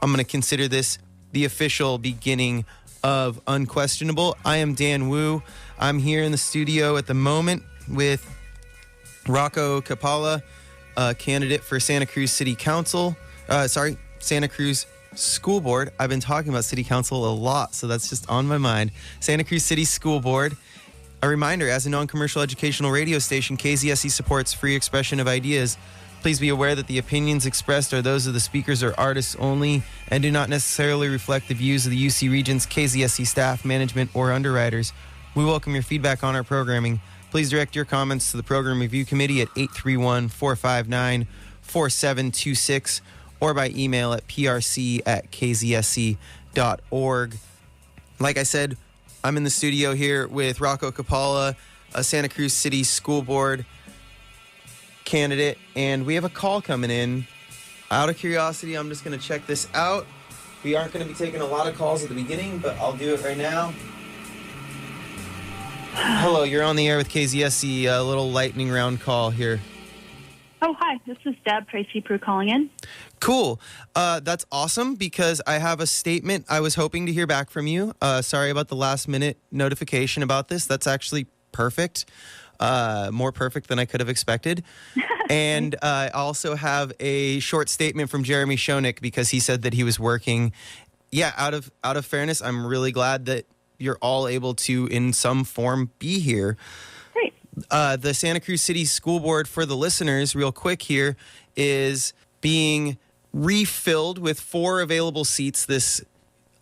I'm going to consider this the official beginning of Unquestionable. I am Dan Wu. I'm here in the studio at the moment with Rocco Capalla, candidate for Santa Cruz City Council. Santa Cruz School Board. I've been talking about City Council a lot, so that's just on my mind. Santa Cruz City School Board. A reminder, as a non-commercial educational radio station, KZSE supports free expression of ideas. Please be aware that the opinions expressed are those of the speakers or artists only and do not necessarily reflect the views of the UC Regents, KZSE staff, management, or underwriters. We welcome your feedback on our programming. Please direct your comments to the Program Review Committee at 831-459-4726 or by email at prc@kzse.org. Like I said, I'm in the studio here with Rocco Capalla, a Santa Cruz City School Board candidate, and we have a call coming in. Out of curiosity, I'm just going to check this out. We aren't going to be taking a lot of calls at the beginning, but I'll do it right now. Hello, you're on the air with KZSE, a little lightning round call here. Oh, hi. This is Deb Tracy Prue calling in. Cool. That's awesome because I have a statement. I was hoping to hear back from you. Sorry about the last minute notification about this. That's actually perfect. More perfect than I could have expected. And I also have a short statement from Jeremy Schoenig because he said that he was working. Yeah, out of fairness, I'm really glad that you're all able to, in some form, be here. Great. The Santa Cruz City School Board, for the listeners, real quick here, is being refilled with 4 available seats this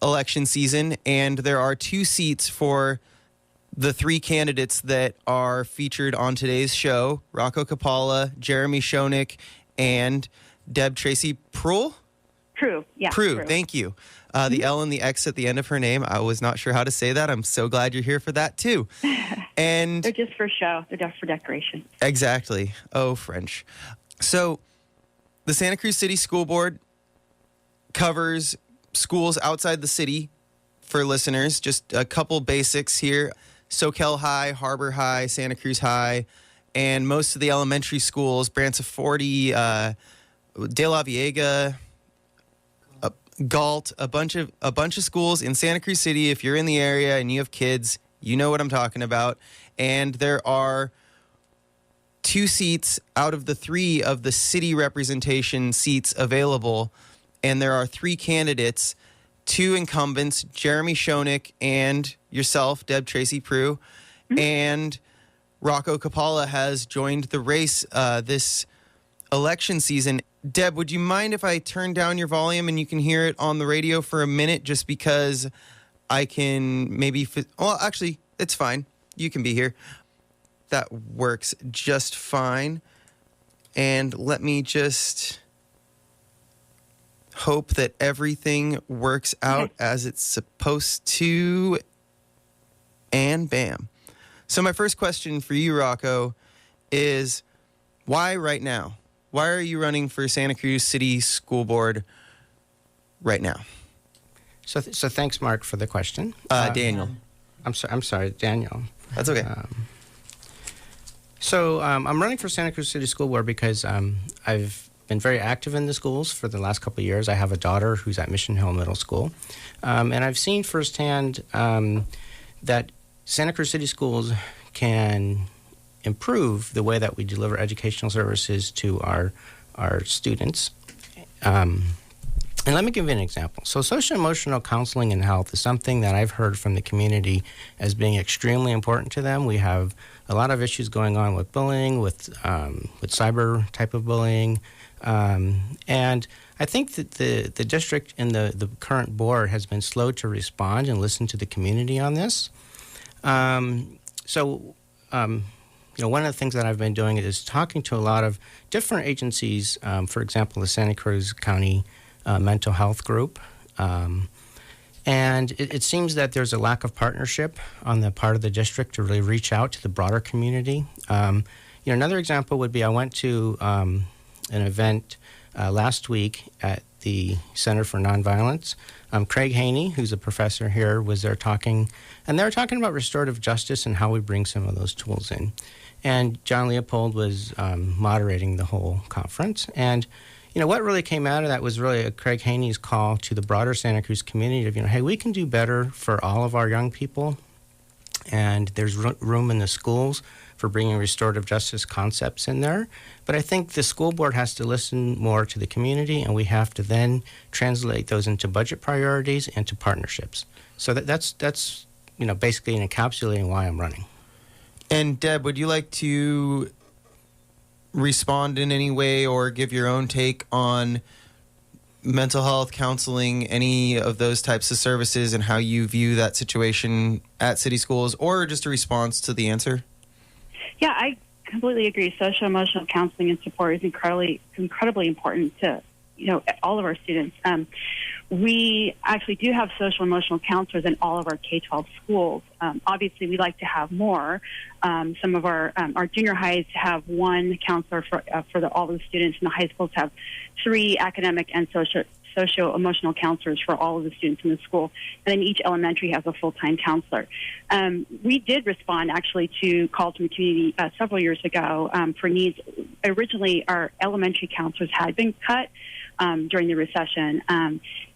election season, and there are 2 seats for the 3 candidates that are featured on today's show: Rocco Capalla, Jeremy Schoenig, and Deb Tracy Prue. Prue, yeah. Prue, thank you. The L and the X at the end of her name. I was not sure how to say that. I'm so glad you're here for that, too. And they're just for show. They're just for decoration. Exactly. Oh, French. So the Santa Cruz City School Board covers schools outside the city for listeners. Just a couple basics here. Soquel High, Harbor High, Santa Cruz High, and most of the elementary schools, Branciforte, De La Viega, Galt, a bunch of schools in Santa Cruz City. If you're in the area and you have kids, you know what I'm talking about. And there are 2 seats out of the 3 of the city representation seats available, and there are 3 candidates, 2 incumbents, Jeremy Schoenig and yourself, Deb Tracy Prue, and Rocco Capalla has joined the race this election season. Deb, would you mind if I turn down your volume and you can hear it on the radio for a minute, just because I can maybe... Well, actually, it's fine. You can be here. That works just fine. And let me just hope that everything works out as it's supposed to. And bam. So my first question for you, Rocco, is why right now? Why are you running for Santa Cruz City School Board right now? So thanks, Mark, for the question. Daniel. I'm sorry, Daniel. That's okay. I'm running for Santa Cruz City School Board because I've been very active in the schools for the last couple of years. I have a daughter who's at Mission Hill Middle School, and I've seen firsthand that Santa Cruz City Schools can improve the way that we deliver educational services to our students. And let me give you an example. So social-emotional counseling and health is something that I've heard from the community as being extremely important to them. We have a lot of issues going on with bullying, with cyber type of bullying. And I think that the district and the current board has been slow to respond and listen to the community on this. One of the things that I've been doing is talking to a lot of different agencies, for example, the Santa Cruz County Mental Health Group. And it seems that there's a lack of partnership on the part of the district to really reach out to the broader community. Another example would be I went to an event last week at the Center for Nonviolence. Craig Haney, who's a professor here, was there talking, and they were talking about restorative justice and how we bring some of those tools in. And John Leopold was moderating the whole conference. And, what really came out of that was really Craig Haney's call to the broader Santa Cruz community of, hey, we can do better for all of our young people, and there's room in the schools for bringing restorative justice concepts in there. But I think the school board has to listen more to the community, and we have to then translate those into budget priorities and to partnerships. So that's basically encapsulating why I'm running. And Deb, would you like to respond in any way or give your own take on mental health, counseling, any of those types of services, and how you view that situation at city schools, or just a response to the answer? Yeah, I completely agree. Social emotional counseling and support is incredibly important to all of our students. We actually do have social emotional counselors in all of our K-12 schools. Obviously, we'd like to have more. Some of our junior highs have one counselor for all the students, and the high schools have 3 academic and socio-emotional counselors for all of the students in the school. And then each elementary has a full-time counselor. We did respond, actually, to calls from the community several years ago for needs. Originally, our elementary counselors had been cut during the recession.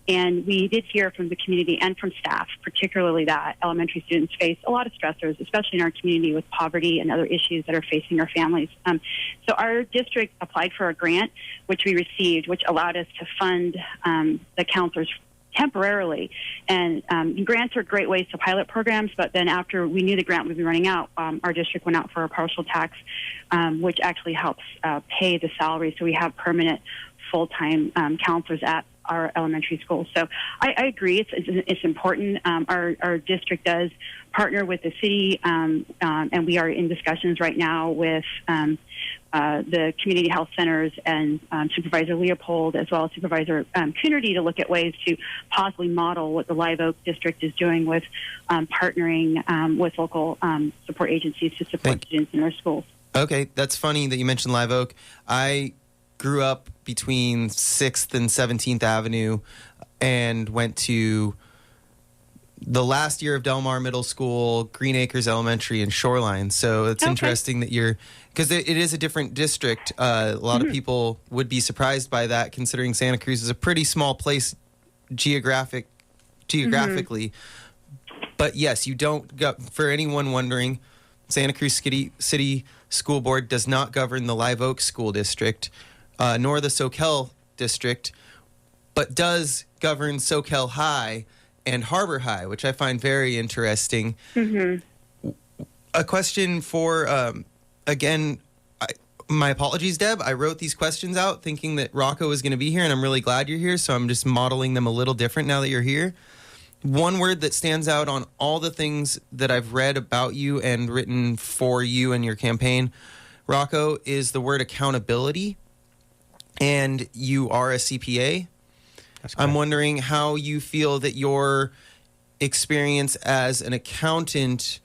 And we did hear from the community and from staff, particularly that elementary students face a lot of stressors, especially in our community with poverty and other issues that are facing our families. So our district applied for a grant, which we received, which allowed us to fund the counselors temporarily. And grants are great ways to pilot programs, but then after we knew the grant would be running out, our district went out for a partial tax, which actually helps pay the salary. So we have permanent full-time counselors at our elementary schools. So I agree, it's important. Our district does partner with the city, and we are in discussions right now with the community health centers and Supervisor Leopold, as well as Supervisor Coonerty, to look at ways to possibly model what the Live Oak district is doing with partnering with local support agencies to support students in their schools. Okay, that's funny that you mentioned Live Oak. I grew up between 6th and 17th Avenue and went to the last year of Del Mar Middle School, Green Acres Elementary, and Shoreline. So it's interesting that because it is a different district. A lot of people would be surprised by that, considering Santa Cruz is a pretty small place geographically. But yes, you don't go, for anyone wondering, Santa Cruz City School Board does not govern the Live Oak School District, nor the Soquel District, but does govern Soquel High and Harbor High, which I find very interesting. A question for, again, my apologies, Deb. I wrote these questions out thinking that Rocco was going to be here, and I'm really glad you're here, so I'm just modeling them a little different now that you're here. One word that stands out on all the things that I've read about you and written for you and your campaign, Rocco, is the word accountability. And you are a CPA. I'm wondering how you feel that your experience as an accountant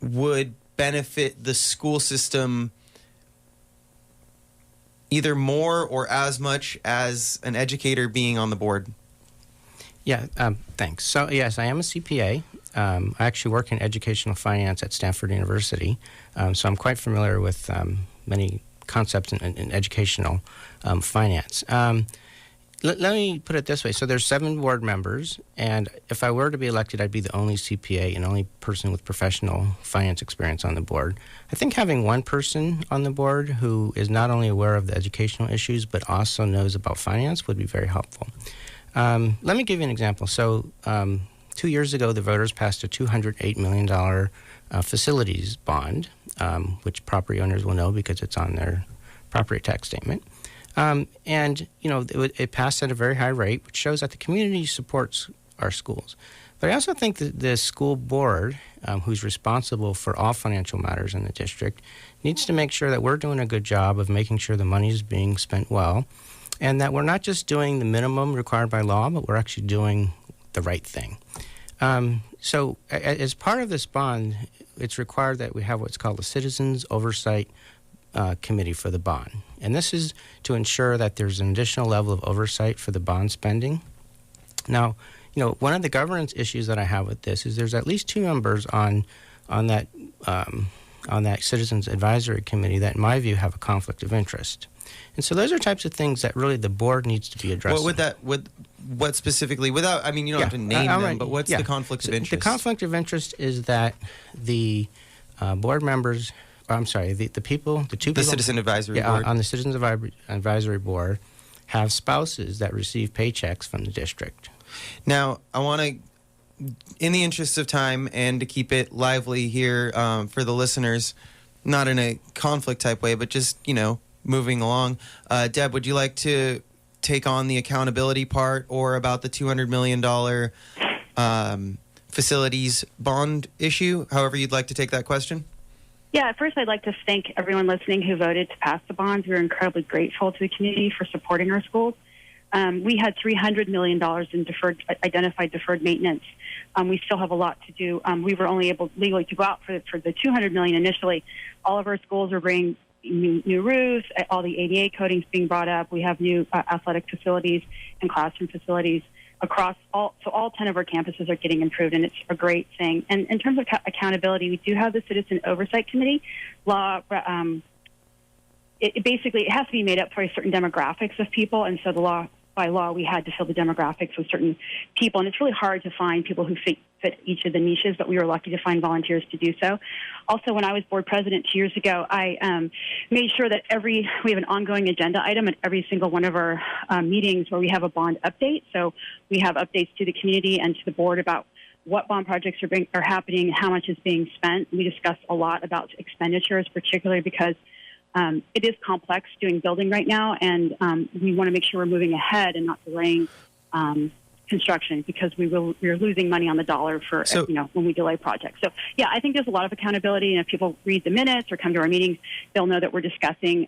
would benefit the school system either more or as much as an educator being on the board. Yeah, thanks. So, yes, I am a CPA. I actually work in educational finance at Stanford University, so I'm quite familiar with many concepts in educational finance. Let me put it this way. So there's 7 board members, and if I were to be elected, I'd be the only CPA and only person with professional finance experience on the board. I think having one person on the board who is not only aware of the educational issues but also knows about finance would be very helpful. Let me give you an example. So 2 years ago, the voters passed a $208 million facilities bond, which property owners will know because it's on their property tax statement. And, it passed at a very high rate, which shows that the community supports our schools. But I also think that the school board, who's responsible for all financial matters in the district, needs to make sure that we're doing a good job of making sure the money is being spent well, and that we're not just doing the minimum required by law, but we're actually doing the right thing. So as part of this bond, it's required that we have what's called a Citizens Oversight Committee for the bond. And this is to ensure that there's an additional level of oversight for the bond spending. Now, one of the governance issues that I have with this is there's at least 2 members on that Citizens Advisory Committee that, in my view, have a conflict of interest. And so those are types of things that really the board needs to be addressing. What specifically, without, I mean, you don't have to name them, but what's the conflict of interest? The conflict of interest is that the board members, the two people. The Citizen Advisory Board. On the Citizens Advisory Board have spouses that receive paychecks from the district. Now, I want to, in the interest of time and to keep it lively here for the listeners, not in a conflict type way, but just, moving along. Deb, would you like to take on the accountability part or about the $200 million facilities bond issue? However you'd like to take that question. Yeah, at first I'd like to thank everyone listening who voted to pass the bonds. We're incredibly grateful to the community for supporting our schools. We had $300 million in identified deferred maintenance. We still have a lot to do. We were only able legally to go out for the $200 million initially. All of our schools are bringing new roofs, all the ADA coatings being brought up. We have new athletic facilities and classroom facilities across all 10 of our campuses are getting improved, and it's a great thing. And in terms of accountability, we do have the Citizen Oversight Committee. It has to be made up for certain demographics of people, and so by law, we had to fill the demographics with certain people, and it's really hard to find people who fit each of the niches, but we were lucky to find volunteers to do so. Also, when I was board president 2 years ago, I made sure that we have an ongoing agenda item at every single one of our meetings where we have a bond update. So we have updates to the community and to the board about what bond projects are happening, how much is being spent. We discuss a lot about expenditures, particularly because it is complex doing building right now, and we want to make sure we're moving ahead and not delaying construction because we're losing money on the dollar for when we delay projects. So yeah, I think there's a lot of accountability, and if people read the minutes or come to our meetings, they'll know that we're discussing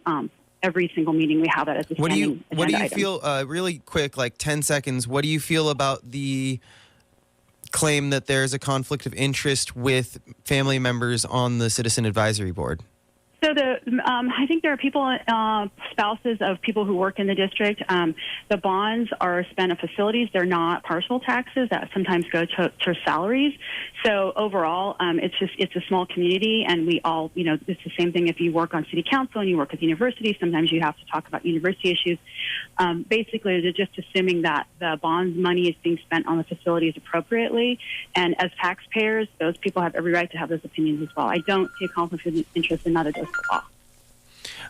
every single meeting we have that as a standing agenda item. What do you feel? Really quick, like 10 seconds. What do you feel about the claim that there's a conflict of interest with family members on the Citizen Advisory Board? So I think there are people, spouses of people who work in the district. The bonds are spent on facilities. They're not partial taxes that sometimes go to salaries. So overall, it's a small community, and we all, it's the same thing if you work on city council and you work at the university. Sometimes you have to talk about university issues. Basically, they're just assuming that the bonds money is being spent on the facilities appropriately. And as taxpayers, those people have every right to have those opinions as well. I don't see a conflict of interest in that address the law.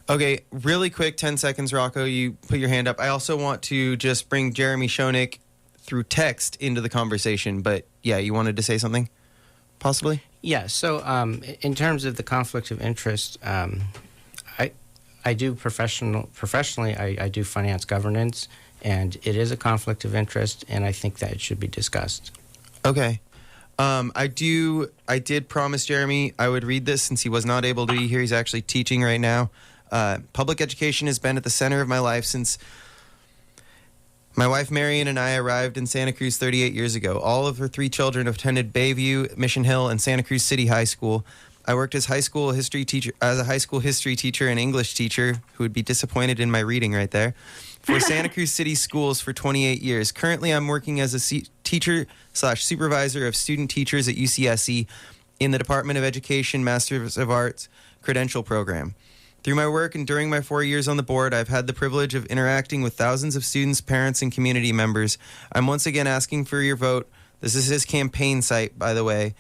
Okay, really quick, 10 seconds, Rocco. You put your hand up. I also want to just bring Jeremy Schoenig through text into the conversation. But yeah, you wanted to say something, possibly? Yeah. So in terms of the conflict of interest, I do professionally. I do finance governance, and it is a conflict of interest, and I think that it should be discussed. Okay. I did promise Jeremy I would read this since he was not able to be here. He's actually teaching right now. Public education has been at the center of my life since my wife Marion and I arrived in Santa Cruz 38 years ago. All of her 3 children attended Bayview, Mission Hill, and Santa Cruz City High School. I worked as a high school history teacher and English teacher, who would be disappointed in my reading right there, for Santa Cruz City Schools for 28 years. Currently, I'm working as a teacher/supervisor of student teachers at UCSC in the Department of Education Masters of Arts credential program. Through my work and during my 4 years on the board, I've had the privilege of interacting with thousands of students, parents, and community members. I'm once again asking for your vote. This is his campaign site, by the way,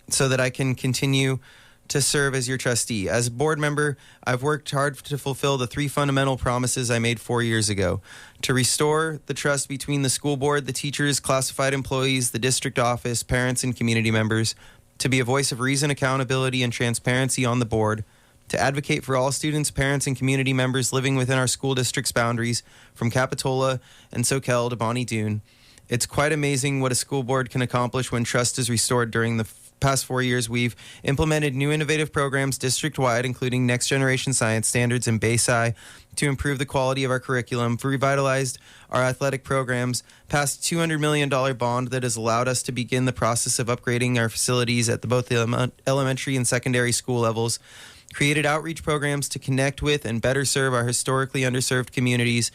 so that I can continue to serve as your trustee. As a board member, I've worked hard to fulfill the 3 fundamental promises I made 4 years ago: to restore the trust between the school board, the teachers, classified employees, the district office, parents, and community members; to be a voice of reason, accountability, and transparency on the board; to advocate for all students, parents, and community members living within our school district's boundaries, from Capitola and Soquel to Bonnie Doon. It's quite amazing what a school board can accomplish when trust is restored. During the past 4 years, we've implemented new innovative programs district-wide, including Next Generation Science Standards and Bayside, to improve the quality of our curriculum, revitalized our athletic programs, passed a $200 million bond that has allowed us to begin the process of upgrading our facilities at both the elementary and secondary school levels, created outreach programs to connect with and better serve our historically underserved communities.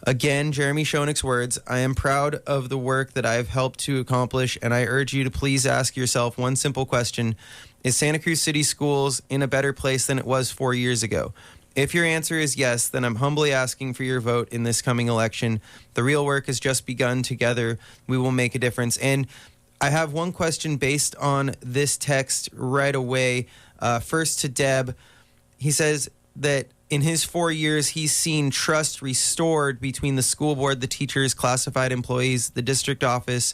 Again, Jeremy Schoenig's words, I am proud of the work that I have helped to accomplish, and I urge you to please ask yourself one simple question: is Santa Cruz City Schools in a better place than it was 4 years ago? If your answer is yes, then I'm humbly asking for your vote in this coming election. The real work has just begun. Together, we will make a difference. And I have one question based on this text right away. First to Deb. He says that in his 4 years, he's seen trust restored between the school board, the teachers, classified employees, the district office,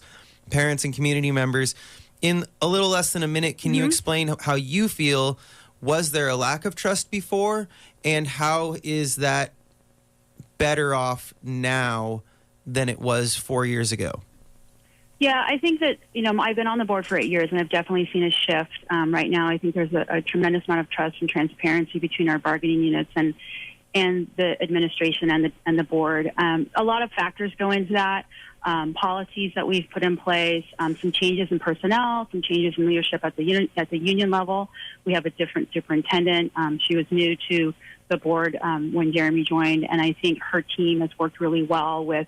parents, and community members. In a little less than a minute, can you explain how you feel? Was there a lack of trust before? And how is that better off now than it was 4 years ago? Yeah, I think that, I've been on the board for 8 years, and I've definitely seen a shift. Right now, I think there's a tremendous amount of trust and transparency between our bargaining units and the administration and the board. A lot of factors go into that. Policies that we've put in place, some changes in personnel, some changes in leadership at the union level. We have a different superintendent. She was new to the board when Jeremy joined, and I think her team has worked really well with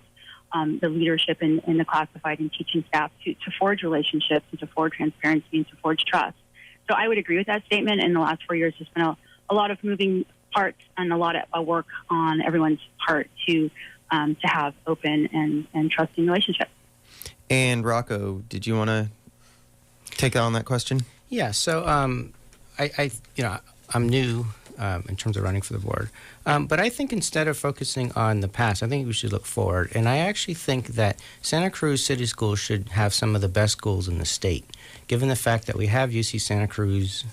the leadership in the classified and teaching staff to forge relationships and to forge transparency and to forge trust. So I would agree with that statement. In the last 4 years, there's been a lot of moving parts and a lot of work on everyone's part to have open and trusting relationships. And Rocco, did you want to take on that question? Yeah. So I'm new in terms of running for the board, but I think instead of focusing on the past, I think we should look forward. And I actually think that Santa Cruz City Schools should have some of the best schools in the state, given the fact that we have UC Santa Cruz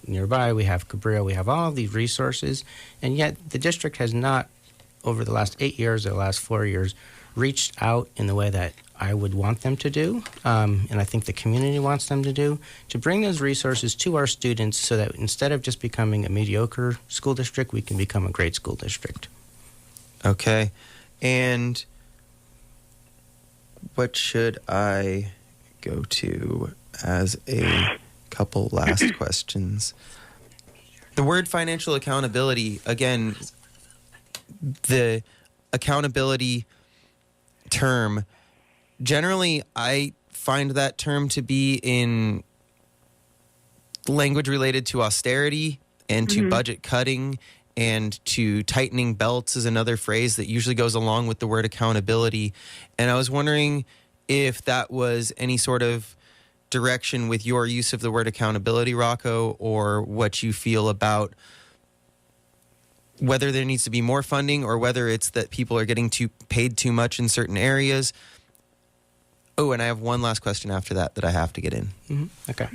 nearby, we have Cabrillo, we have all of these resources, and yet the district has not, over the last 8 years or the last 4 years, reached out in the way that I would want them to do, and I think the community wants them to do, to bring those resources to our students so that instead of just becoming a mediocre school district, we can become a great school district. Okay. And what should I go to as a couple last questions? The word financial accountability, again, the accountability term, generally I find that term to be in language related to austerity and to budget cutting, and to tightening belts is another phrase that usually goes along with the word accountability. And I was wondering if that was any sort of direction with your use of the word accountability, Rocco, or what you feel about whether there needs to be more funding or whether it's that people are getting paid too much in certain areas. Oh, and I have one last question after that I have to get in. Okay.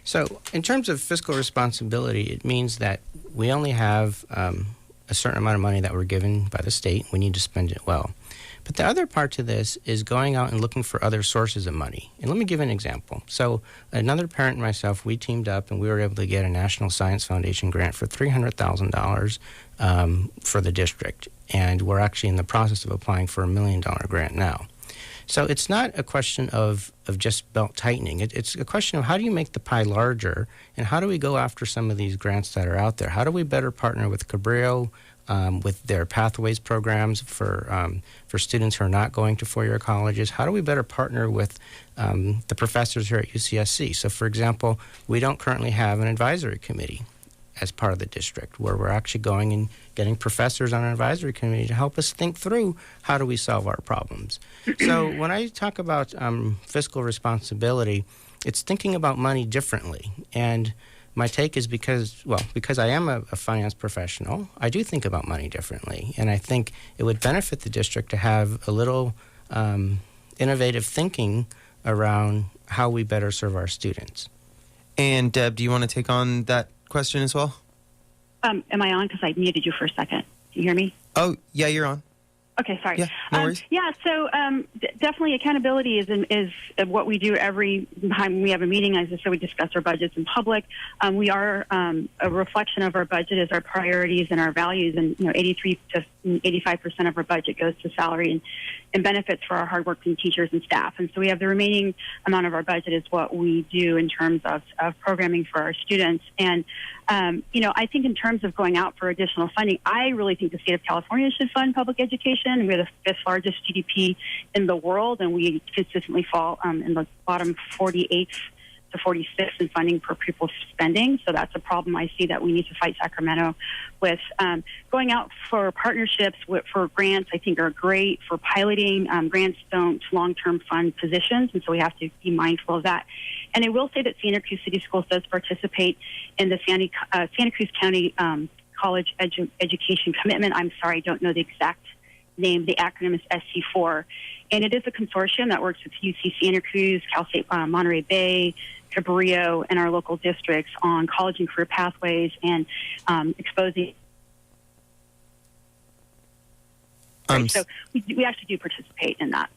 So in terms of fiscal responsibility, it means that we only have a certain amount of money that we're given by the state. We need to spend it well. But the other part to this is going out and looking for other sources of money. And let me give an example. So another parent and myself, we teamed up and we were able to get a National Science Foundation grant for $300,000 for the district. And we're actually in the process of applying for $1 million grant now. So it's not a question of just belt tightening. It's a question of how do you make the pie larger, and how do we go after some of these grants that are out there? How do we better partner with Cabrillo, with their Pathways programs for students who are not going to four-year colleges? How do we better partner with the professors here at UCSC? So, for example, we don't currently have an advisory committee as part of the district, where we're actually going and getting professors on an advisory committee to help us think through how do we solve our problems. So when I talk about fiscal responsibility, it's thinking about money differently. And my take is because I am a finance professional, I do think about money differently. And I think it would benefit the district to have a little innovative thinking around how we better serve our students. And Deb, do you want to take on that question as well? Am I on? Because I muted you for a second. Do you hear me? Oh, yeah, you're on. Okay, sorry. Yeah, no worries. So definitely accountability is what we do every time we have a meeting. As I said, we discuss our budgets in public. We are a reflection of our budget is our priorities and our values, and 83 to 85% of our budget goes to salary and benefits for our hardworking teachers and staff. And so we have the remaining amount of our budget is what we do in terms of programming for our students. And I think in terms of going out for additional funding, I really think the state of California should fund public education. We're the fifth largest GDP in the world, and we consistently fall in the bottom 48th to 46 in funding per pupil spending. So that's a problem I see that we need to fight Sacramento with. Going out for partnerships for grants, I think, are great for piloting. Grants don't long-term fund positions, and so we have to be mindful of that. And I will say that Santa Cruz City Schools does participate in the Santa Cruz County College Education Commitment. I'm sorry, I don't know the exact name. The acronym is SC4. And it is a consortium that works with UC Santa Cruz, Cal State Monterey Bay, Cabrillo, and our local districts on college and career pathways and exposing. So we actually do participate in that.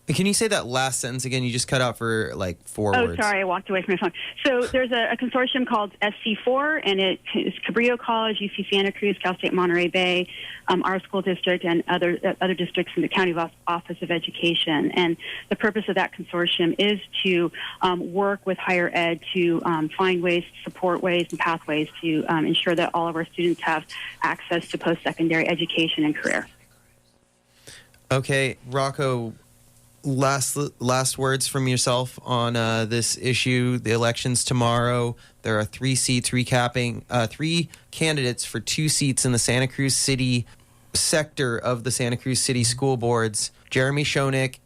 Can you say that last sentence again? You just cut out for like 4 words. Oh, sorry, I walked away from my phone. So there's a consortium called SC4, and it is Cabrillo College, UC Santa Cruz, Cal State Monterey Bay, our school district, and other districts in the County Office of Education. And the purpose of that consortium is to work with higher ed to find ways, support ways, and pathways to ensure that all of our students have access to post-secondary education and career. Okay, Rocco, last words from yourself on this issue. The election's tomorrow. There are 3 seats recapping, 3 candidates for 2 seats in the Santa Cruz City sector of the Santa Cruz City School Boards. Jeremy Schoeneck,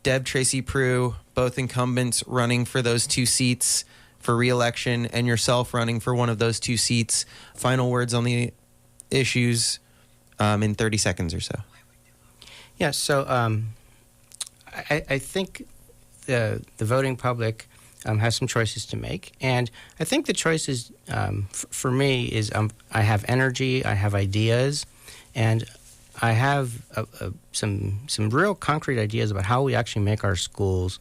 Deb Tracy Prue, both incumbents running for those 2 seats for re-election, and yourself running for one of those 2 seats. Final words on the issues in 30 seconds or so. Yeah, so I think the voting public has some choices to make, and I think the choices for me is I have energy, I have ideas, and I have some real concrete ideas about how we actually make our schools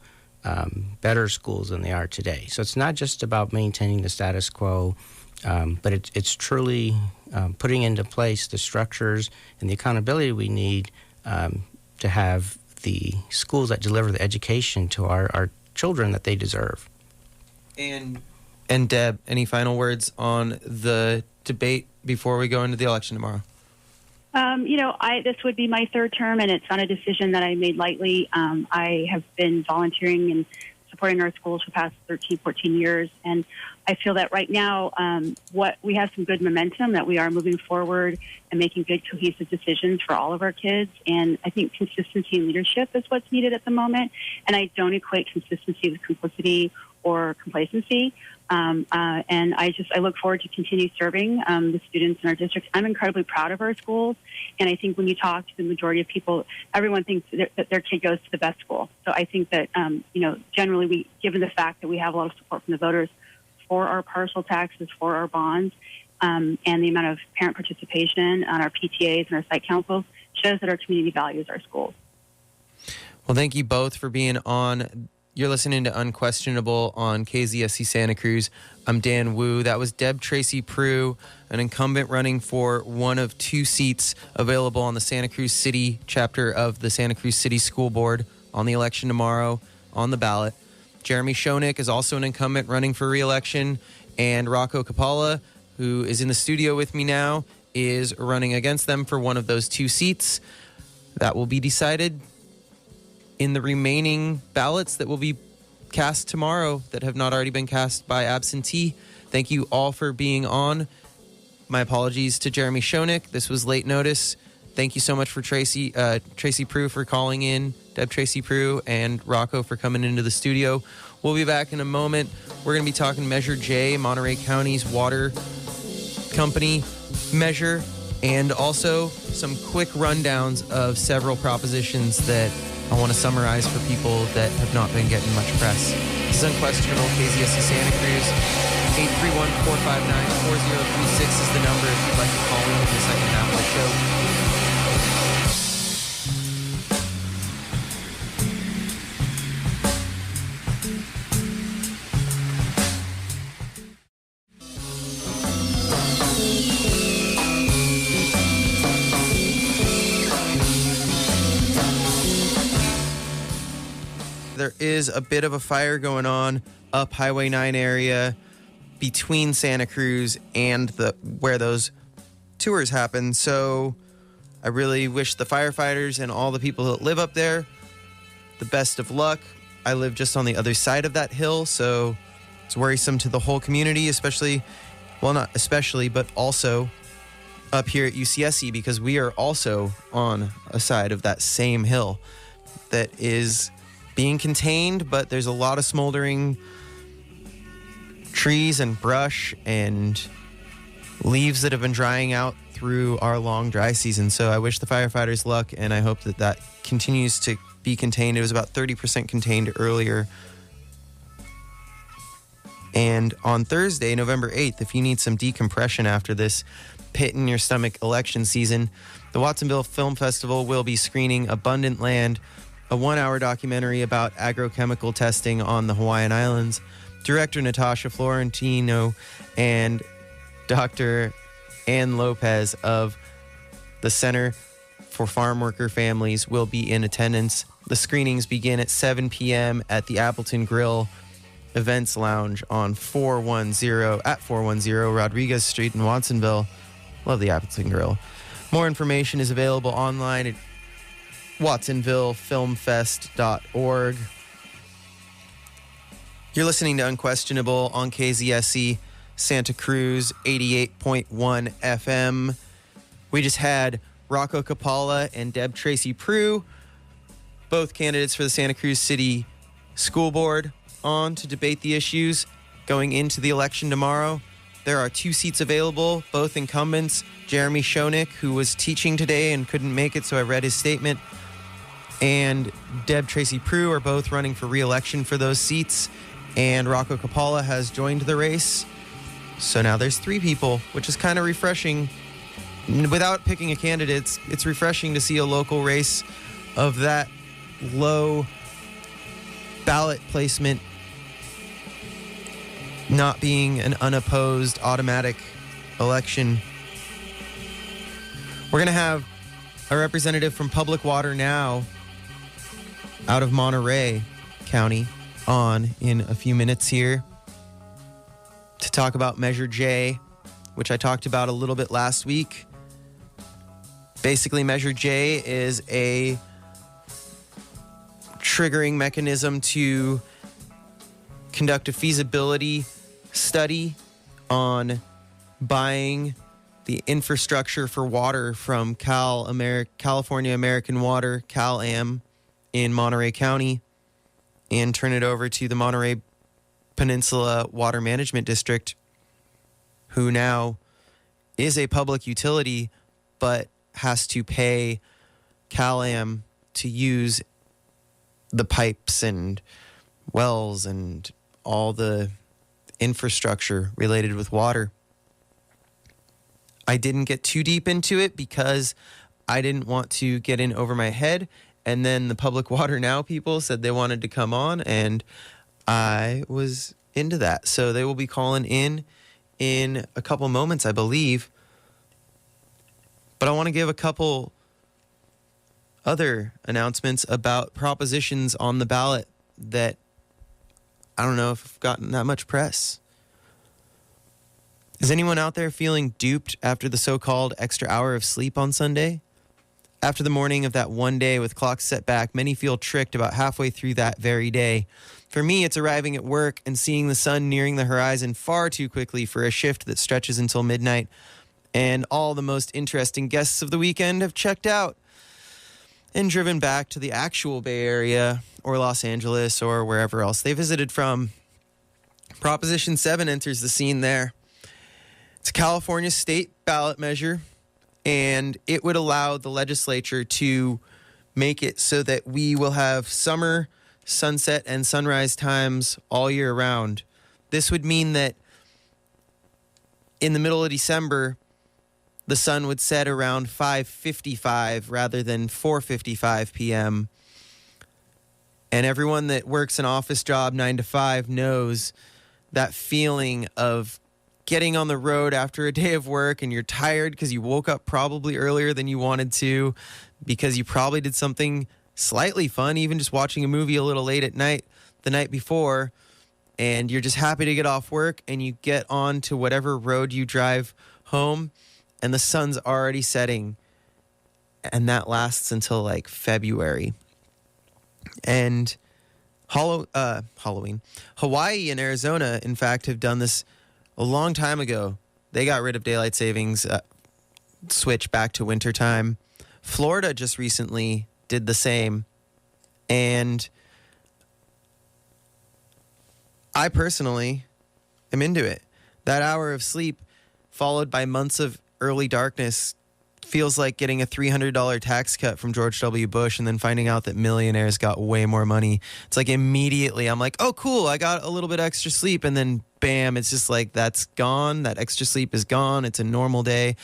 better schools than they are today. So it's not just about maintaining the status quo, but it's truly putting into place the structures and the accountability we need to have the schools that deliver the education to our children that they deserve. And Deb, any final words on the debate before we go into the election tomorrow? This would be my 3rd term, and it's not a decision that I made lightly. I have been volunteering and supporting our schools for the past 13, 14 years, and I feel that right now we have some good momentum, that we are moving forward and making good, cohesive decisions for all of our kids. And I think consistency in leadership is what's needed at the moment. And I don't equate consistency with complicity or complacency. And I look forward to continue serving the students in our district. I'm incredibly proud of our schools. And I think when you talk to the majority of people, everyone thinks that their kid goes to the best school. So I think that, generally given the fact that we have a lot of support from the voters for our partial taxes, for our bonds, and the amount of parent participation on our PTAs and our site councils, shows that our community values our schools. Well, thank you both for being on. You're listening to Unquestionable on KZSC Santa Cruz. I'm Dan Wu. That was Deb Tracy Prue, an incumbent running for one of 2 seats available on the Santa Cruz City chapter of the Santa Cruz City School Board on the election tomorrow on the ballot. Jeremy Schoeneck is also an incumbent running for re-election, and Rocco Capalla, who is in the studio with me now, is running against them for one of those 2 seats. That will be decided in the remaining ballots that will be cast tomorrow that have not already been cast by absentee. Thank you all for being on. My apologies to Jeremy Schoeneck. This was late notice. Thank you so much for Tracy Prue for calling in, Deb Tracy Prue, and Rocco for coming into the studio. We'll be back in a moment. We're going to be talking Measure J, Monterey County's water company measure, and also some quick rundowns of several propositions that I want to summarize for people that have not been getting much press. This is Unquestionable, KZSC Santa Cruz. 831-459-4036 is the number if you'd like to call in the second half of the show. There is a bit of a fire going on up Highway 9 area between Santa Cruz and where those tours happen. So I really wish the firefighters and all the people that live up there the best of luck. I live just on the other side of that hill, so It's worrisome to the whole community, especially, well, not especially, but also up here at UCSC, because we are also on a side of that same hill that is being contained, but there's a lot of smoldering trees and brush and leaves that have been drying out through our long dry season. So I wish the firefighters luck, and I hope that that continues to be contained. It was about 30% contained earlier. And on Thursday, November 8th, if you need some decompression after this pit in your stomach election season, the Watsonville Film Festival will be screening Abundant Land, a 1-hour documentary about agrochemical testing on the Hawaiian Islands. Director Natasha Florentino and Dr. Ann Lopez of the Center for Farm Worker Families will be in attendance. The screenings begin at 7 p.m. at the Appleton Grill Events Lounge on 410 Rodriguez Street in Watsonville. Love the Appleton Grill. More information is available online at watsonvillefilmfest.org. You're listening to Unquestionable on KZSC Santa Cruz 88.1 FM. We just had Rocco Capalla and Deb Tracy Prue, both candidates for the Santa Cruz City School Board, on to debate the issues going into the election tomorrow. There are 2 seats available, both incumbents. Jeremy Schoenig, who was teaching today and couldn't make it, so I read his statement, and Deb Tracy Prue are both running for re-election for those seats. And Rocco Capalla has joined the race. So now there's 3 people, which is kind of refreshing. Without picking a candidate, it's refreshing to see a local race of that low ballot placement not being an unopposed automatic election. We're going to have a representative from Public Water Now out of Monterey County on in a few minutes here to talk about Measure J, which I talked about a little bit last week. Basically, Measure J is a triggering mechanism to conduct a feasibility study on buying the infrastructure for water from California American Water, CalAM, in Monterey County, and turn it over to the Monterey Peninsula Water Management District, who now is a public utility, but has to pay CalAM to use the pipes and wells and all the infrastructure related with water. I didn't get too deep into it because I didn't want to get in over my head. And then the Public Water Now people said they wanted to come on, and I was into that. So they will be calling in a couple moments, I believe. But I want to give a couple other announcements about propositions on the ballot that I don't know if have gotten that much press. Is anyone out there feeling duped after the so-called extra hour of sleep on Sunday? After the morning of that one day with clocks set back, many feel tricked about halfway through that very day. For me, it's arriving at work and seeing the sun nearing the horizon far too quickly for a shift that stretches until midnight. And all the most interesting guests of the weekend have checked out and driven back to the actual Bay Area or Los Angeles or wherever else they visited from. Proposition 7 enters the scene there. It's a California state ballot measure, and it would allow the legislature to make it so that we will have summer, sunset, and sunrise times all year round. This would mean that in the middle of December, the sun would set around 5:55 rather than 4:55 p.m. And everyone that works an office job 9 to 5 knows that feeling of getting on the road after a day of work and you're tired because you woke up probably earlier than you wanted to, because you probably did something slightly fun, even just watching a movie a little late at night the night before, and you're just happy to get off work and you get on to whatever road you drive home and the sun's already setting, and that lasts until like February. And Halloween. Hawaii and Arizona, in fact, have done this a long time ago. They got rid of daylight savings, switch back to wintertime. Florida just recently did the same. And I personally am into it. That hour of sleep followed by months of early darkness feels like getting a $300 tax cut from George W. Bush and then finding out that millionaires got way more money. It's like immediately I'm like, oh, cool, I got a little bit extra sleep. And then bam, it's just like that's gone. That extra sleep is gone. It's a normal day.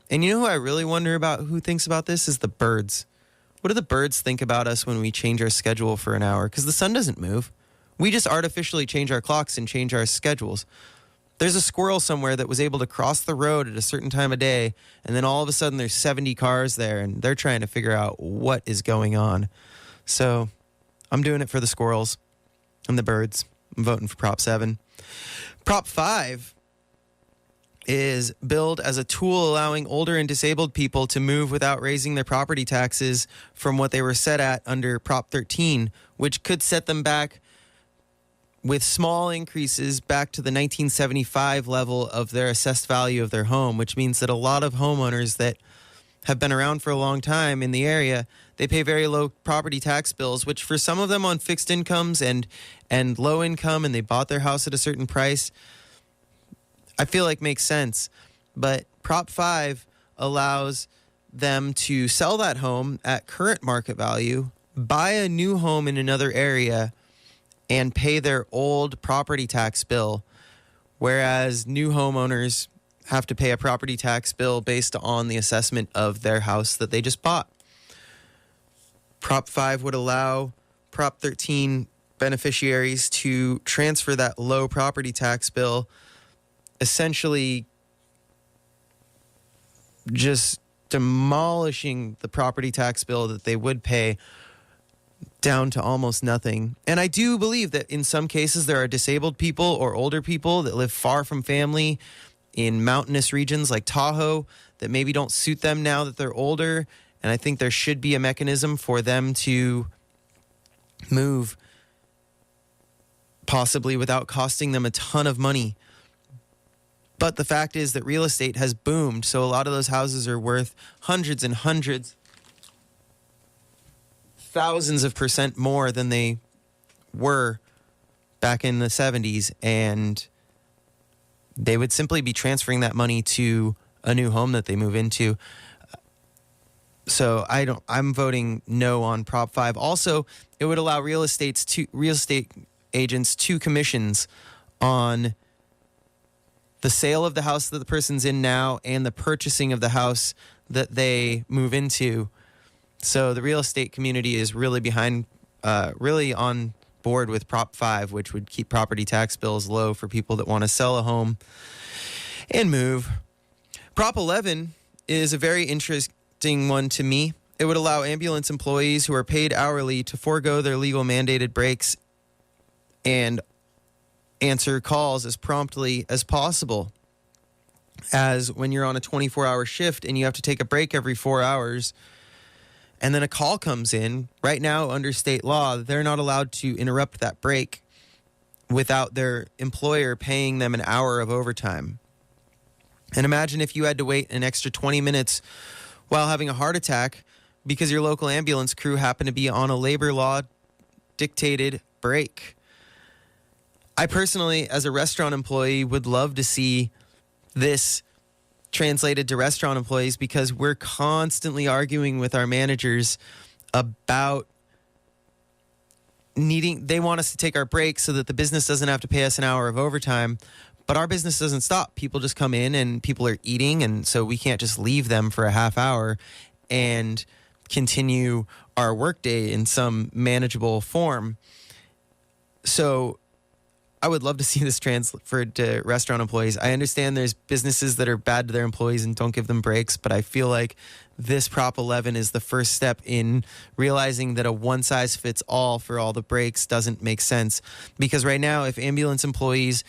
And you know who I really wonder about who thinks about this is the birds. What do the birds think about us when we change our schedule for an hour? Because the sun doesn't move. We just artificially change our clocks and change our schedules. There's a squirrel somewhere that was able to cross the road at a certain time of day, and then all of a sudden there's 70 cars there, and they're trying to figure out what is going on. So I'm doing it for the squirrels and the birds. I'm voting for Prop 7. Prop 5 is billed as a tool allowing older and disabled people to move without raising their property taxes from what they were set at under Prop 13, which could set them back with small increases back to the 1975 level of their assessed value of their home, which means that a lot of homeowners that have been around for a long time in the area, they pay very low property tax bills, which for some of them on fixed incomes and low income, and they bought their house at a certain price, I feel like makes sense. But Prop 5 allows them to sell that home at current market value, buy a new home in another area, and pay their old property tax bill, whereas new homeowners have to pay a property tax bill based on the assessment of their house that they just bought. Prop 5 would allow Prop 13 beneficiaries to transfer that low property tax bill, essentially just demolishing the property tax bill that they would pay down to almost nothing. And I do believe that in some cases there are disabled people or older people that live far from family in mountainous regions like Tahoe that maybe don't suit them now that they're older. And I think there should be a mechanism for them to move, possibly without costing them a ton of money. But the fact is that real estate has boomed, so a lot of those houses are worth hundreds and hundreds, thousands of percent more than they were back in the 70s, and they would simply be transferring that money to a new home that they move into. So I'm voting no on Prop 5. Also, it would allow real estate agents 2 commissions on the sale of the house that the person's in now and the purchasing of the house that they move into. So the real estate community is really really on board with Prop 5, which would keep property tax bills low for people that want to sell a home and move. Prop 11 is a very interesting one to me. It would allow ambulance employees who are paid hourly to forego their legal mandated breaks and answer calls as promptly as possible. As when you're on a 24-hour shift and you have to take a break every 4 hours, and then a call comes in, right now under state law, they're not allowed to interrupt that break without their employer paying them an hour of overtime. And imagine if you had to wait an extra 20 minutes while having a heart attack because your local ambulance crew happened to be on a labor law dictated break. I personally, as a restaurant employee, would love to see this translated to restaurant employees because we're constantly arguing with our managers about they want us to take our breaks so that the business doesn't have to pay us an hour of overtime, but our business doesn't stop. People just come in and people are eating, and so we can't just leave them for a half hour and continue our workday in some manageable form. So I would love to see this transferred to restaurant employees. I understand there's businesses that are bad to their employees and don't give them breaks, but I feel like this Prop 11 is the first step in realizing that a one-size-fits-all for all the breaks doesn't make sense. Because right now, if ambulance employees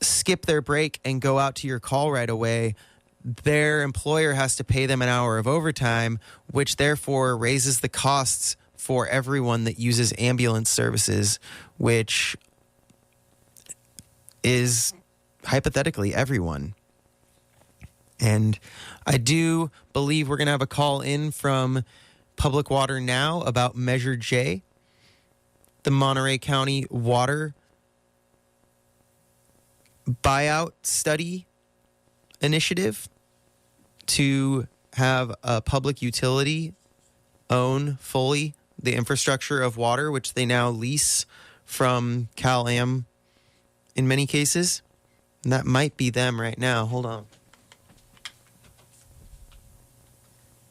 skip their break and go out to your call right away, their employer has to pay them an hour of overtime, which therefore raises the costs for everyone that uses ambulance services, which is hypothetically everyone. And I do believe we're going to have a call in from Public Water Now about Measure J, the Monterey County water buyout study initiative to have a public utility own fully the infrastructure of water, which they now lease from Cal-Am in many cases. And that might be them right now. Hold on.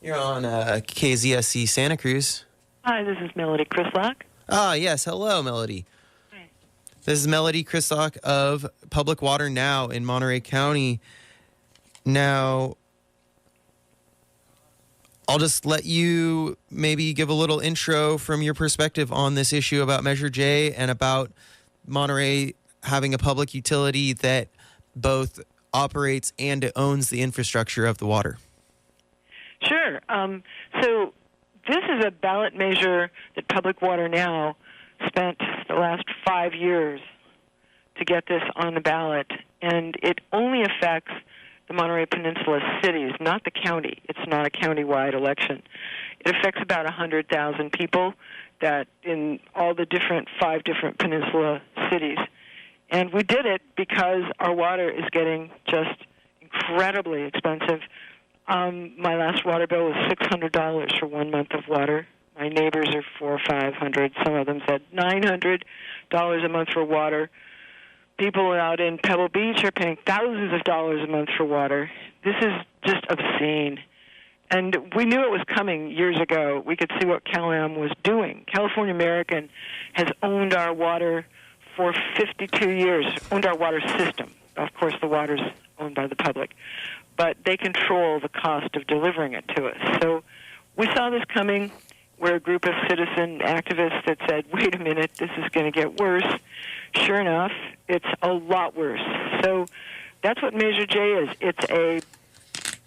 You're on KZSC Santa Cruz. Hi, this is Melody Chrislock. Ah, yes. Hello, Melody. Hi. This is Melody Chrislock of Public Water Now in Monterey County. Now, I'll just let you maybe give a little intro from your perspective on this issue about Measure J and about Monterey having a public utility that both operates and owns the infrastructure of the water. Sure. So this is a ballot measure that Public Water Now spent the last 5 years to get this on the ballot, and it only affects the Monterey Peninsula cities, not the county. It's not a county-wide election. It affects about 100,000 people that in all the five different peninsula cities. And we did it because our water is getting just incredibly expensive. My last water bill was $600 for 1 month of water. My neighbors are $400 or $500. Some of them said $900 a month for water. People out in Pebble Beach are paying thousands of dollars a month for water. This is just obscene. And we knew it was coming years ago. We could see what Cal-Am was doing. California American has owned our water for 52 years, owned our water system. Of course, the water's owned by the public. But they control the cost of delivering it to us. So we saw this coming. We're a group of citizen activists that said, wait a minute, this is going to get worse. Sure enough, it's a lot worse. So that's what Measure J is. It's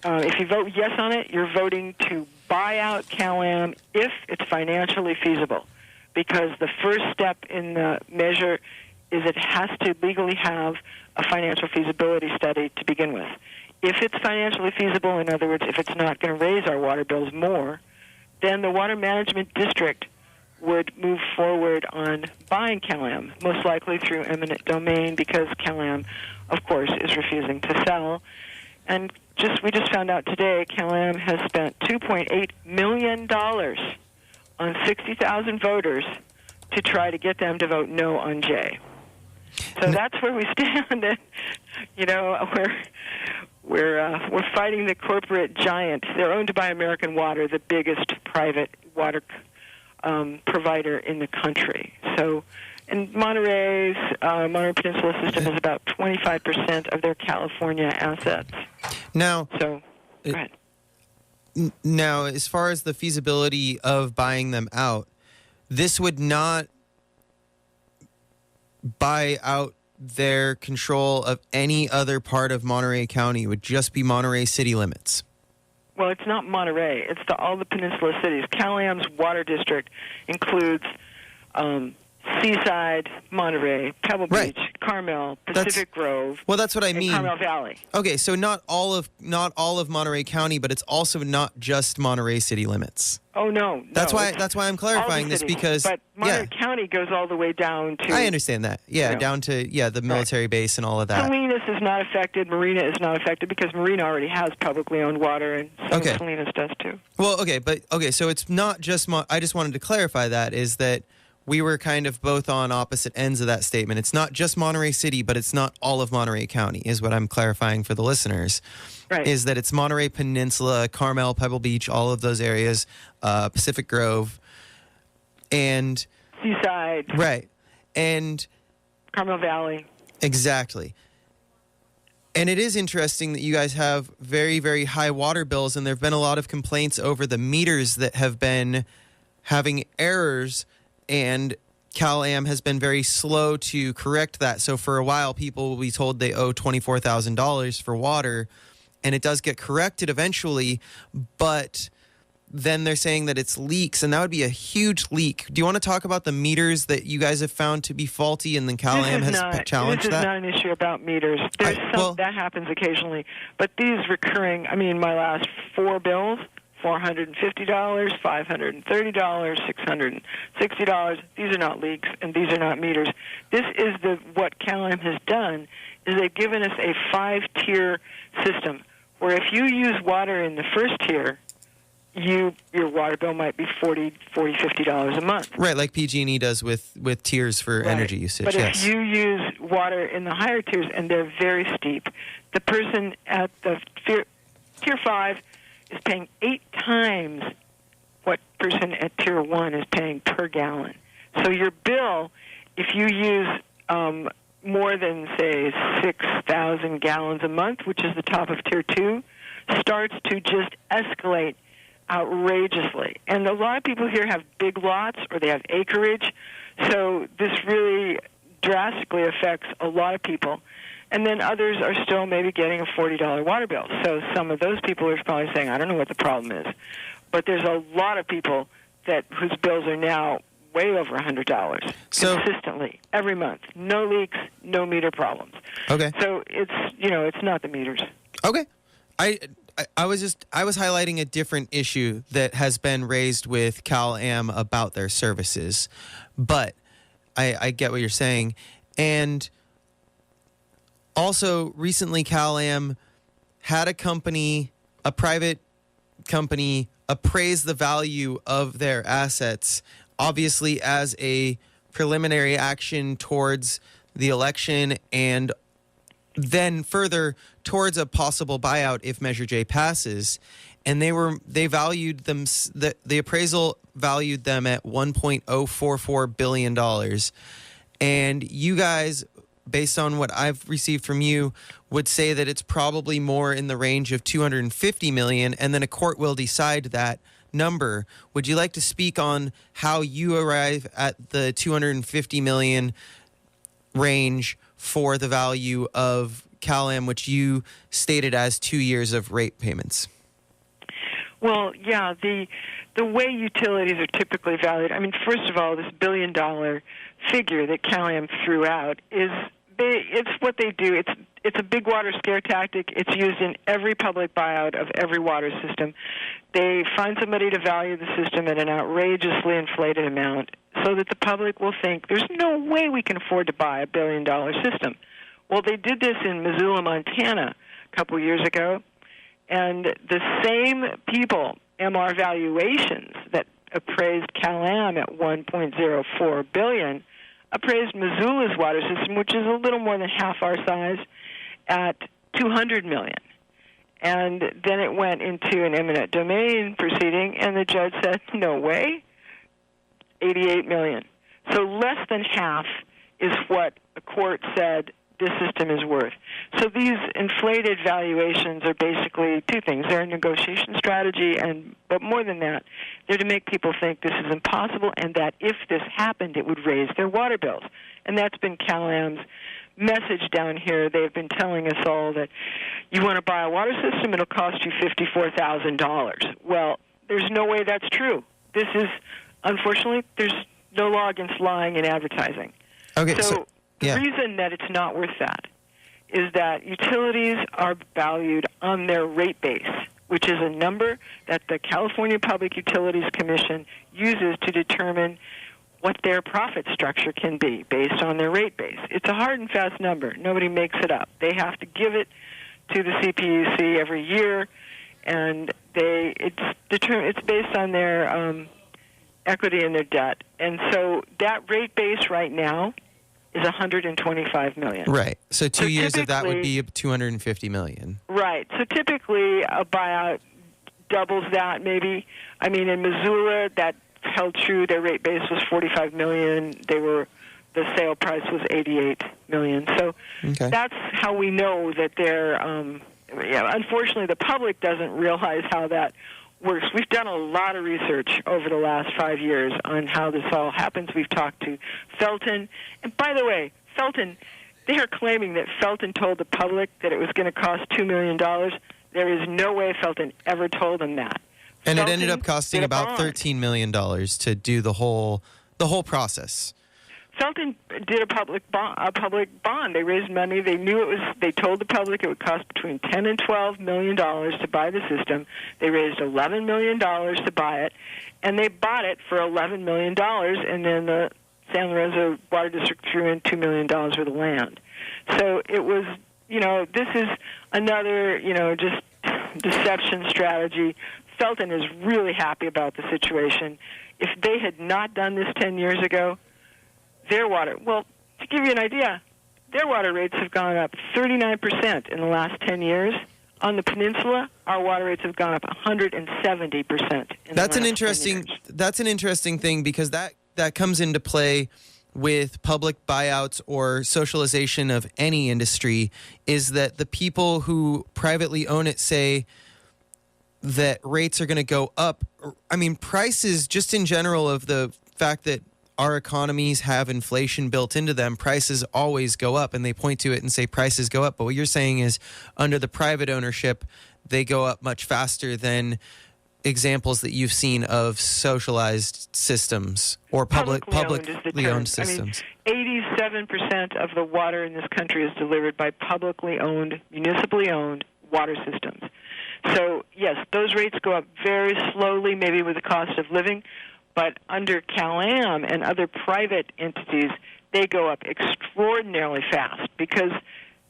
if you vote yes on it, you're voting to buy out Cal-Am if it's financially feasible. Because the first step in the measure is it has to legally have a financial feasibility study to begin with. If it's financially feasible, in other words, if it's not going to raise our water bills more, then the Water Management District would move forward on buying Cal-Am, most likely through eminent domain, because Cal-Am, of course, is refusing to sell. And we just found out today Cal-Am has spent $2.8 million on 60,000 voters to try to get them to vote no on J. So that's where we stand. And, you know, we're fighting the corporate giant. They're owned by American Water, the biggest private water provider in the country. So, and Monterey Peninsula system is about 25% of their California assets. Now, so, go ahead. Now, as far as the feasibility of buying them out, this would not buy out their control of any other part of Monterey County. It would just be Monterey city limits. Well, it's not Monterey. It's all the peninsula cities. Cal-Am's water district includes Seaside, Monterey, Pebble Beach, Carmel, Pacific Grove. Well, that's what I mean. Carmel Valley. Okay, so not all of Monterey County, but it's also not just Monterey city limits. Oh no, that's why I'm clarifying this, because but Monterey County goes all the way down to. I understand that. Yeah, down to the military base and all of that. Salinas is not affected. Marina is not affected because Marina already has publicly owned water, and Salinas does too. Well, so it's not just. I just wanted to clarify that is that we were kind of both on opposite ends of that statement. It's not just Monterey City, but it's not all of Monterey County, is what I'm clarifying for the listeners. Right. Is that it's Monterey Peninsula, Carmel, Pebble Beach, all of those areas, Pacific Grove, and Seaside. Right. And Carmel Valley. Exactly. And it is interesting that you guys have very, very high water bills, and there have been a lot of complaints over the meters that have been having errors, and Cal-Am has been very slow to correct that. So for a while, people will be told they owe $24,000 for water, and it does get corrected eventually, but then they're saying that it's leaks, and that would be a huge leak. Do you want to talk about the meters that you guys have found to be faulty, and then Cal-Am has challenged that? This is not an issue about meters. There's that happens occasionally, but these recurring. I mean, my last 4 bills. $450, $530, $660. These are not leaks, and these are not meters. This is what Cal-Am has done is they've given us a 5-tier system where if you use water in the first tier, your water bill might be $40, $50 a month. Right, like PG&E does with tiers for energy usage. But if you use water in the higher tiers, and they're very steep, the person at the tier 5 is paying 8 times what person at tier 1 is paying per gallon. So your bill, if you use more than, say, 6,000 gallons a month, which is the top of tier 2, starts to just escalate outrageously. And a lot of people here have big lots or they have acreage, so this really drastically affects a lot of people. And then others are still maybe getting a $40 water bill. So some of those people are probably saying, I don't know what the problem is. But there's a lot of people whose bills are now way over $100 consistently every month. No leaks, no meter problems. Okay. So it's not the meters. Okay. I was highlighting a different issue that has been raised with Cal-Am about their services, but I get what you're saying. And also, recently, Cal-Am had a private company, appraise the value of their assets, obviously as a preliminary action towards the election and then further towards a possible buyout if Measure J passes. And they valued them, the appraisal valued them at $1.044 billion. And you guys, based on what I've received from you, would say that it's probably more in the range of $250 million, and then a court will decide that number. Would you like to speak on how you arrive at the $250 million range for the value of Cal-Am, which you stated as 2 years of rate payments? Well, yeah, the way utilities are typically valued, I mean, first of all, this $1 billion figure that Cal-Am threw out it's what they do. It's a big water scare tactic. It's used in every public buyout of every water system. They find somebody to value the system at an outrageously inflated amount so that the public will think there's no way we can afford to buy a $1 billion system. Well, they did this in Missoula, Montana a couple years ago, and the same people, MR Valuations, that appraised Cal-Am at $1.04 billion, appraised Missoula's water system, which is a little more than half our size, at $200 million. And then it went into an eminent domain proceeding, and the judge said, no way, $88 million. So less than half is what a court said this system is worth. So these inflated valuations are basically two things. They're a negotiation strategy, but more than that, they're to make people think this is impossible and that if this happened, it would raise their water bills. And that's been Cal-Am's message down here. They've been telling us all that you want to buy a water system, it'll cost you $54,000. Well, there's no way that's true. This is, unfortunately, there's no law against lying in advertising. Okay, so the reason that it's not worth that is that utilities are valued on their rate base, which is a number that the California Public Utilities Commission uses to determine what their profit structure can be based on their rate base. It's a hard and fast number. Nobody makes it up. They have to give it to the CPUC every year, and it's based on their equity and their debt. And so that rate base right now is $125 million. Right. So 2 years of that would be $250 million. Right. So typically a buyout doubles that maybe. I mean, in Missoula, that held true. Their rate base was $45 million. The sale price was $88 million. So that's how we know that they're. Unfortunately, the public doesn't realize how that works. We've done a lot of research over the last 5 years on how this all happens. We've talked to Felton. And by the way, Felton, they are claiming that Felton told the public that it was going to cost $2 million. There is no way Felton ever told them that. And it Felton ended up costing did a about bond. $13 million to do the whole process. Felton did a public bond. They raised money. They knew it was. They told the public it would cost between $10 and $12 million to buy the system. They raised $11 million to buy it, and they bought it for $11 million. And then the San Lorenzo Water District threw in $2 million worth of land. So it was. This is another. Just deception strategy. Felton is really happy about the situation. If they had not done this 10 years ago, their water, well, to give you an idea, their water rates have gone up 39% in the last 10 years. On the peninsula, our water rates have gone up 170%. That's an interesting thing, because that comes into play with public buyouts or socialization of any industry, is that the people who privately own it say that rates are going to go up. I mean, prices just in general, of the fact that our economies have inflation built into them, prices always go up, and they point to it and say prices go up. But what you're saying is under the private ownership, they go up much faster than examples that you've seen of socialized systems or publicly owned systems. I mean, 87% of the water in this country is delivered by publicly owned, municipally owned water systems. So, yes, those rates go up very slowly, maybe with the cost of living, but under CalAm and other private entities, they go up extraordinarily fast because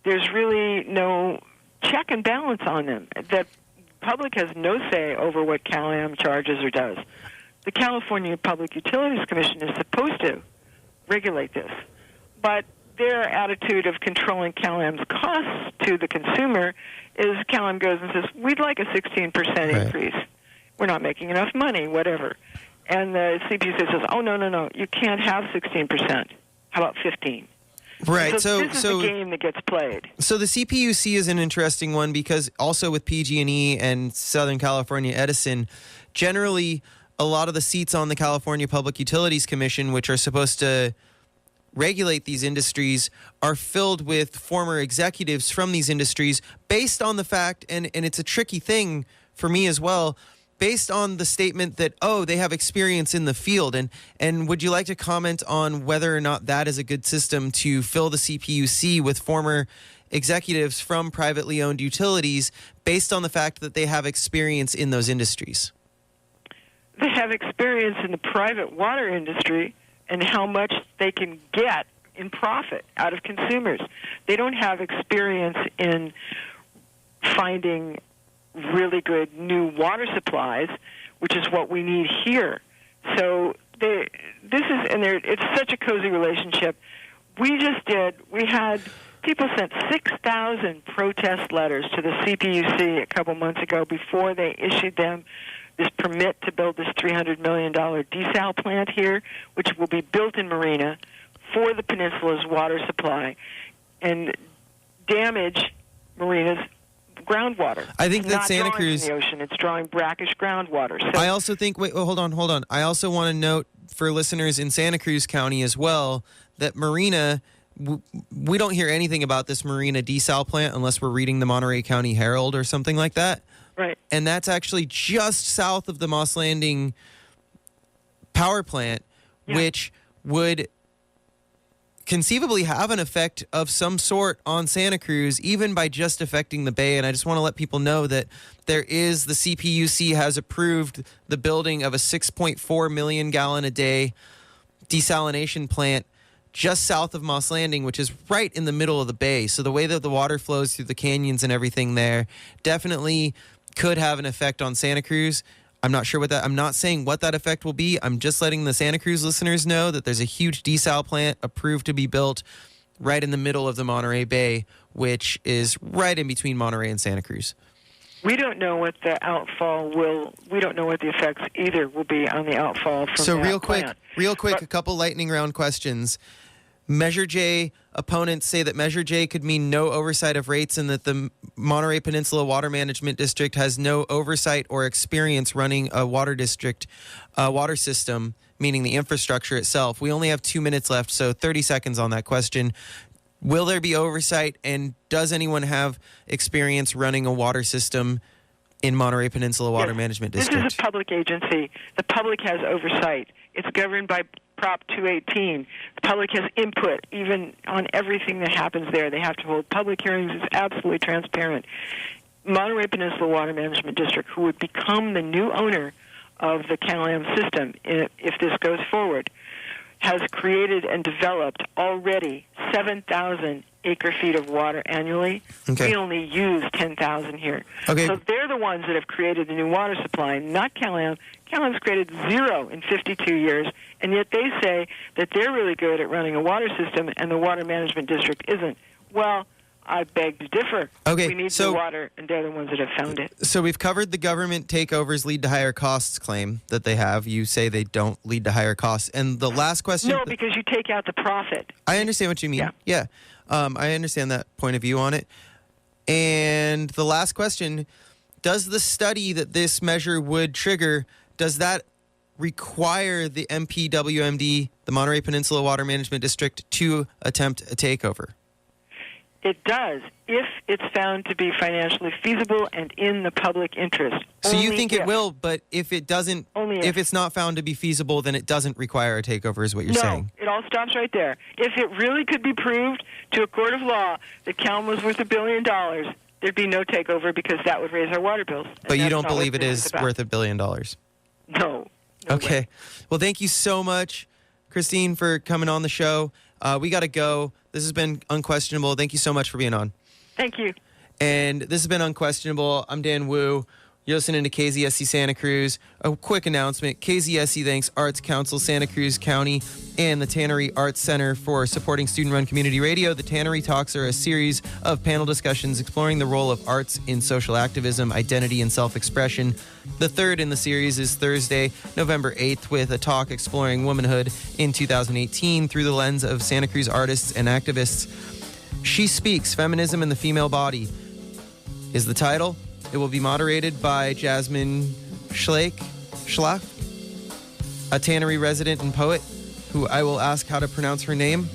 there's really no check and balance on them. The public has no say over what CalAm charges or does. The California Public Utilities Commission is supposed to regulate this, but their attitude of controlling CalAm's costs to the consumer is CalAm goes and says, we'd like a 16% increase. We're not making enough money, whatever. And the CPUC says, oh, no, you can't have 16%. How about 15? Right. So this is the game that gets played. So the CPUC is an interesting one, because also with PG&E and Southern California Edison, generally a lot of the seats on the California Public Utilities Commission, which are supposed to regulate these industries, are filled with former executives from these industries, based on the fact, and it's a tricky thing for me as well, based on the statement that, they have experience in the field. And would you like to comment on whether or not that is a good system to fill the CPUC with former executives from privately owned utilities, based on the fact that they have experience in those industries? They have experience in the private water industry and how much they can get in profit out of consumers. They don't have experience in finding really good new water supplies, which is what we need here. So it's such a cozy relationship. We had people sent 6,000 protest letters to the CPUC a couple months ago before they issued them this permit to build this $300 million desal plant here, which will be built in Marina for the peninsula's water supply and damage Marina's groundwater. I think that Santa Cruz, Cruz, the ocean, it's drawing brackish groundwater. So I also think, hold on. I also want to note for listeners in Santa Cruz County as well, that Marina, we don't hear anything about this Marina desal plant unless we're reading the Monterey County Herald or something like that. Right. And that's actually just south of the Moss Landing power plant, which would conceivably have an effect of some sort on Santa Cruz, even by just affecting the bay. And I just want to let people know that the CPUC has approved the building of a 6.4 million gallon a day desalination plant just south of Moss Landing, which is right in the middle of the bay. So the way that the water flows through the canyons and everything there definitely could have an effect on Santa Cruz. I'm not sure I'm not saying what that effect will be. I'm just letting the Santa Cruz listeners know that there's a huge desal plant approved to be built right in the middle of the Monterey Bay, which is right in between Monterey and Santa Cruz. We don't know what the we don't know what the effects either will be on the outfall from that plant. Real quick, a couple lightning round questions. Measure J opponents say that Measure J could mean no oversight of rates, and that the Monterey Peninsula Water Management District has no oversight or experience running a water system, meaning the infrastructure itself. We only have 2 minutes left, so 30 seconds on that question. Will there be oversight, and does anyone have experience running a water system in Monterey Peninsula Water Yes. Management This District. is a public agency. The public has oversight. It's governed by Prop 218. The public has input even on everything that happens there. They have to hold public hearings. It's absolutely transparent. Monterey Peninsula Water Management District, who would become the new owner of the CalAM system if this goes forward, has created and developed already 7,000 acre-feet of water annually. Okay. We only use 10,000 here. Okay. So they're the ones that have created the new water supply, not CalAM. CalAM's created 0 in 52 years, and yet they say that they're really good at running a water system and the Water Management District isn't. Well, I beg to differ. Okay, We need so- the water, and they're the ones that have found it. So we've covered the government takeovers lead to higher costs claim that they have. You say they don't lead to higher costs. And the last question... No, because you take out the profit. I understand what you mean. Yeah. I understand that point of view on it. And the last question, does the study that this measure would trigger, does that require the MPWMD, the Monterey Peninsula Water Management District, to attempt a takeover? It does, if it's found to be financially feasible and in the public interest. So you Only think if. it will, but if it doesn't, Only if if. it's not found to be feasible, then it doesn't require a takeover, is what you're No, saying. it all stops right there. If it really could be proved to a court of law that CalAM was worth $1 billion, there'd be no takeover because that would raise our water bills. And But you that's don't not believe what it this is about. worth $1 billion. No. Okay. way. Well, thank you so much, Christine, for coming on the show. We got to go. This has been Unquestionable. Thank you so much for being on. Thank you. And this has been Unquestionable. I'm Dan Wu. You're listening to KZSC Santa Cruz. A quick announcement. KZSC thanks Arts Council, Santa Cruz County, and the Tannery Arts Center for supporting student-run community radio. The Tannery Talks are a series of panel discussions exploring the role of arts in social activism, identity, and self-expression. The third in the series is Thursday, November 8th, with a talk exploring womanhood in 2018 through the lens of Santa Cruz artists and activists. She Speaks, Feminism and the Female Body is the title. It will be moderated by Jasmine Schlach, a Tannery resident and poet, who I will ask how to pronounce her name.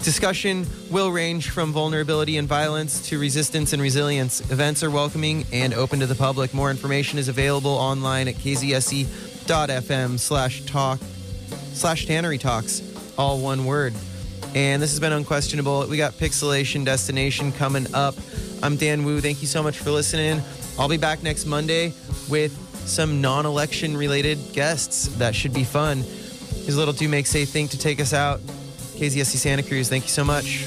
Discussion will range from vulnerability and violence to resistance and resilience. Events are welcoming and open to the public. More information is available online at kzsc.fm/talk/Tannery Talks, all one word. And this has been Unquestionable. We got Pixelation Destination coming up. I'm Dan Wu. Thank you so much for listening. I'll be back next Monday with some non-election related guests. That should be fun. Here's a little Do Make Say Think to take us out. KZSC Santa Cruz, thank you so much.